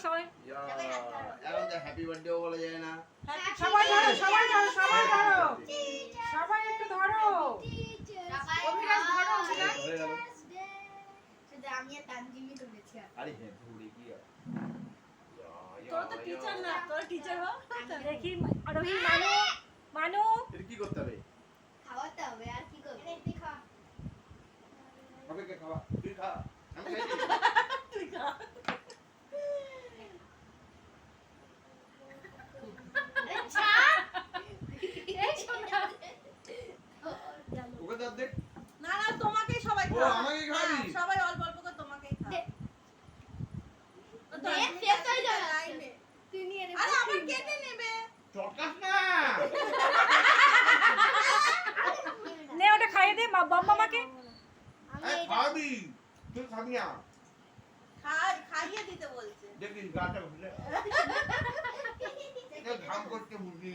সবাই। এখন তো হ্যাপি বার্থডেও বলা যায় না। সবাই ধরো, সবাই ধরো, সবাই ধরো। সবাই একটু ধরো। অভিলাষ ধরো, অভিলাষ। হয়ে গেল। শুধু আমি আর তানজিমি ধরেছি। আরে হ্যাঁ ধরে কি আর তোর তো টিচার না, তোর টিচার হও। দেখি আরোহী, মানু, মানু। এটা কি করতে হবে? খাওয়াতে হবে আর কি করবে? খা। হবে কে খাওয়া? তুই খা। আমি খাইছি। তুই খা। আচ্ছা। এই শোনা। ওকে দাও দেখ। না না, তোমাকেই সবাই ও, খাও। আমাকেই খাওয়াবি? হ্যাঁ, সবাই অল্প অল্প করে তোমাকেই খাও। দে, শেষ হয়ে যাবে। লাইনে। তুই নিয়ে নে। আরে আবার কেটে নেবে। চটকাস না। নে ওটা খাইয়ে দে মামাকে। আমি এই এটা খাবি। তুই খাবি না। খাইয়ে দিতে বলছে। দেখিস গাটা ভুলে। ঘাম করতে মুরগি।